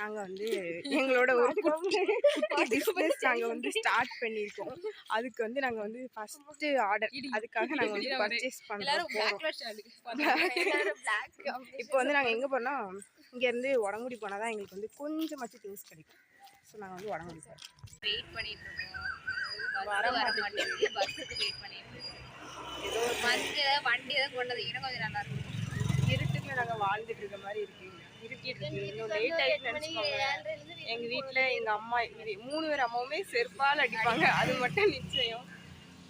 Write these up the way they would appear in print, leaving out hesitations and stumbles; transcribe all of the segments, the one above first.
நாங்கள் வந்து எங்களோட ஒரு குட்டி பிஸ்னஸ் நாங்கள் வந்து ஸ்டார்ட் பண்ணியிருக்கோம். அதுக்கு வந்து நாங்கள் வந்து ஃபஸ்ட்டு ஆர்டர் அதுக்காக நாங்கள் வந்து பர்ச்சேஸ் பண்ணுறோம். இப்போ வந்து நாங்கள் எங்கே போனால் இங்கேருந்து உடங்குடி போனால் தான் எங்களுக்கு வந்து கொஞ்சமாச்சும் திங்ஸ் கிடைக்கும். ஸோ நாங்கள் வந்து உடங்குடி போகிறோம். வெயிட் பண்ணிட்டு இருக்கோம். வர மாட்டேங்குது. பஸ்ஸுக்கு வெயிட் பண்ணிட்டு இருக்கோம். ஏதோ வந்து வண்டி ஏதாவது கொண்டது இன்னும் கொஞ்சம் நல்லா இருக்கும். இருட்டுக்குள்ள நாங்கள் வாழ்ந்துட்டு இருக்க மாதிரி இருக்கு. இருட்டிட்டு இன்னும் லேட் ஆகிட்டு நினச்சிக்கோங்க. எங்கள் வீட்டில் எங்கள் அம்மா 3 பேர் அம்மாவுமே செருப்பால் அடிப்பாங்க. அது மட்டும் நிச்சயம்.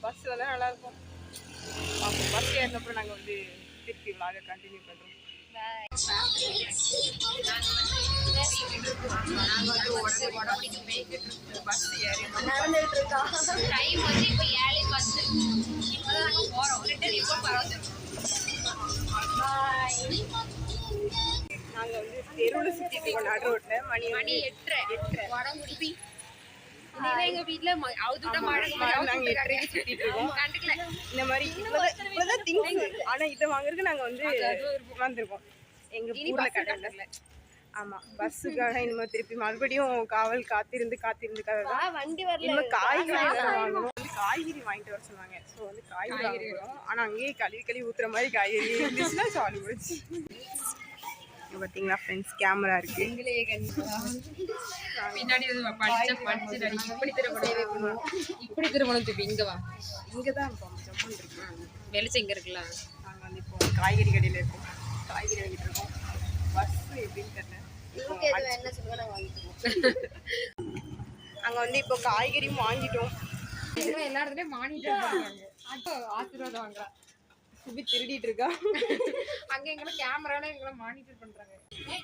பஸ் வந்தால் நல்லாயிருக்கும். அப்போ பஸ் ஏறினப்புறம் நாங்கள் வந்து திருப்பி விளாக கண்டினியூ பண்ணுறோம். பஸ் ஏறி நடந்துட்டு இருக்கோம். டைம் வந்து இப்போ 7:10. இப்போதான் நாங்கள் போகிறோம். ரிட்டர்ன் இப்போ பரவாயில்ல. நாங்கள் வந்து தெருவில் சுற்றிட்டு இருக்கோம். நடு ரோட்டில் மணி 8:30 உடங்குடி. எங்க வீட்டுல நாங்கள் 8:30 சுற்றிட்டு இருக்கோம். இந்த மாதிரி இவ்வளோதான் திங்ஸ். ஆனால் இதை வாங்குறதுக்கு நாங்கள் வந்து வந்திருக்கோம் எங்கள் ஊரில் கடையில். ஆமாம், பஸ்ஸுக்காக இனிமேல் திருப்பி மறுபடியும் காவல் காத்திருந்து வண்டி வரல. இனிமேல் காய்கறி வாங்கணும். காய்கறி வாங்கிட்டு வர சொன்னாங்க. ஸோ வந்து காய்கறி வாங்குறோம். ஆனால் அங்கேயே கழுவி ஊற்றுற மாதிரி காய்கறி இருந்துச்சுன்னா சாலி போச்சு. பார்த்தீங்களா ஃப்ரெண்ட்ஸ், கேமரா இருக்கு. பின்னாடி இப்படி திரும்பணும் திருப்பி இங்கே வா. இங்கே தான் இருப்போம். வெளிச்சம் இங்கே இருக்குல்ல. நாங்கள் வந்து இப்போ காய்கறி கடையில் இருக்கோம். காய்கறி வாங்கிட்டு இருக்கோம். பஸ் எப்படின்னு தெரியல. நாங்கள் வந்து இப்போ காய்கறியும் வாங்கிட்டோம். எல்லா இடத்துலயும் மானிட்டர் பண்றாங்க. ஆசீர்வாதம் வாங்கலாம். சுபி திருடிட்டு இருக்கா. அங்க எங்களை கேமரால எங்களை மானிட்டர் பண்றாங்க.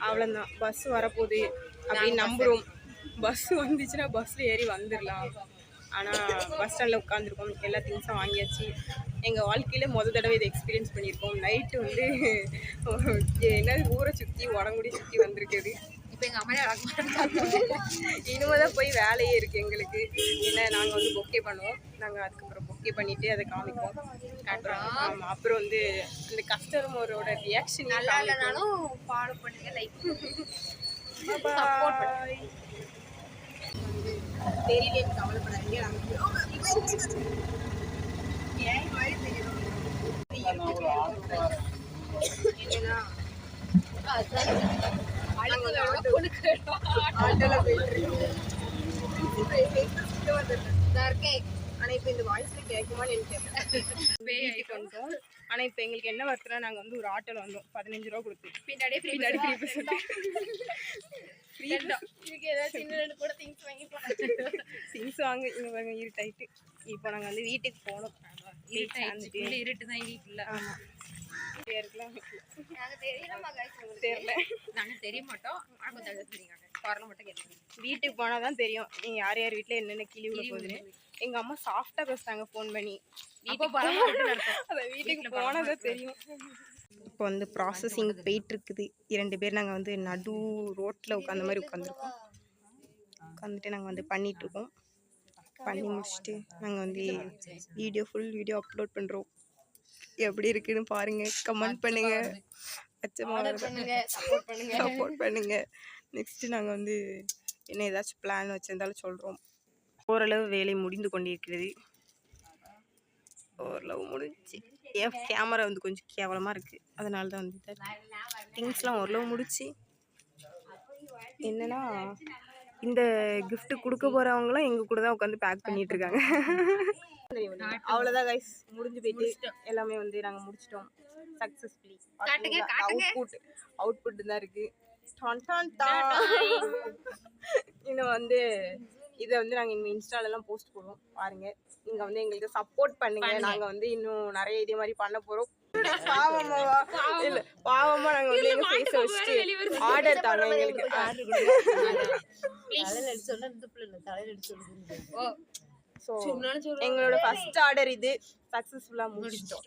அவ்வளோதான், பஸ் வரப்போகுது அப்படின்னு நம்புறோம். பஸ் வந்துச்சுன்னா பஸ்ல ஏறி வந்துடலாம். ஆனால் பஸ் ஸ்டாண்டில் உட்காந்துருக்கோம். எல்லா திங்ஸும் வாங்கியாச்சு. எங்கள் வாழ்க்கையில் முதல் தடவை இதை எக்ஸ்பீரியன்ஸ் பண்ணியிருக்கோம். நைட்டு வந்து என்ன ஊரை சுற்றி உடங்குடி சுற்றி வந்திருக்குது. இப்போ எங்கள் அம்மா இனிமேல் தான் போய் வேலையே இருக்குது எங்களுக்கு. ஏன்னா நாங்கள் வந்து பொக்கே பண்ணுவோம். நாங்கள் அதுக்கப்புறம் பொக்கே பண்ணிவிட்டு அதை காமிப்போம். அப்புறம் வந்து அந்த கஸ்டமரோட ரியாக்ஷன் நல்லா இல்லைனாலும் ஃபாலோ பண்ணுங்க, லைக் தெரியல, கவலைப்படாதீங்க. என்னன்னா ஆனா இப்ப இந்த வாய்ஸ்ல கேட்குமான்னு எனக்கு கேட்டோம். ஆனா இப்ப எங்களுக்கு என்ன வருதுன்னா, நாங்க வந்து ஒரு ஆட்டோல வந்தோம். 15 ரூபா கொடுத்து பின்னாடி திங்ஸ் வாங்க இங்க பாருங்க. இருட்டாயிட்டு இப்போ நாங்க வந்து வீட்டுக்கு போனோம். இருட்டு தான் வீட்டுல. வீட்டுக்கு போனாதான் தெரியும் நீங்க யார் யார் வீட்டுல என்னென்ன கிளி விட போகுதுன்னு. எங்க அம்மா சாஃப்டா பேசுறாங்க போன் பண்ணி. வீட்டுக்கு போனாதான் தெரியும். இப்போ வந்து ப்ராசஸிங் போயிட்டு இருக்குது. 2 பேர் நாங்கள் வந்து நடு ரோட்டில் உட்காந்த மாதிரி உட்காந்துட்டு நாங்கள் வந்து பண்ணிட்டு இருக்கோம். பண்ணி முடிச்சுட்டு நாங்கள் வந்து ஃபுல் வீடியோ அப்லோட் பண்ணுறோம். எப்படி இருக்குன்னு பாருங்க, கமெண்ட் பண்ணுங்க, சப்போர்ட் பண்ணுங்க. நெக்ஸ்ட்டு நாங்கள் வந்து என்ன ஏதாச்சும் பிளான் வச்சிருந்தாலும் சொல்கிறோம். ஓரளவு வேலை முடிந்து கொண்டிருக்கிறது. ஓரளவு முடிஞ்சு. என் கேமரா வந்து கொஞ்சம் கேவலமாக இருக்குது. அதனால தான் வந்து திங்ஸ்லாம் ஓரளவு முடிச்சு. என்னன்னா இந்த கிஃப்ட் கொடுக்க போகிறவங்களாம் எங்கள் கூட தான் உட்காந்து பேக் பண்ணிட்டு இருக்காங்க. அவ்வளோதான் கைஸ், முடிஞ்சு போயிட்டு எல்லாமே வந்து நாங்கள் முடிச்சிட்டோம் சக்ஸஸ்ஃபுல்லி. அவுட்புட் தான் இருக்குது. இன்னும் வந்து இதை வந்து நாங்கள் இன்னும் இன்ஸ்டாலெல்லாம் போஸ்ட் போடுவோம். பாருங்கள், நீங்கள் வந்து எங்களுக்கு சப்போர்ட் பண்ணுங்க. நாங்கள் வந்து இன்னும் நிறைய இதே மாதிரி பண்ண போகிறோம். பாவமா நாங்கள் வந்து எங்கள் ஃபேஸை வச்சுட்டு ஆர்டர் தாங்க எங்களுக்கு. ஸோ எங்களோட ஃபர்ஸ்ட் ஆர்டர் இது சக்ஸஸ்ஃபுல்லாக முடிச்சிட்டோம்.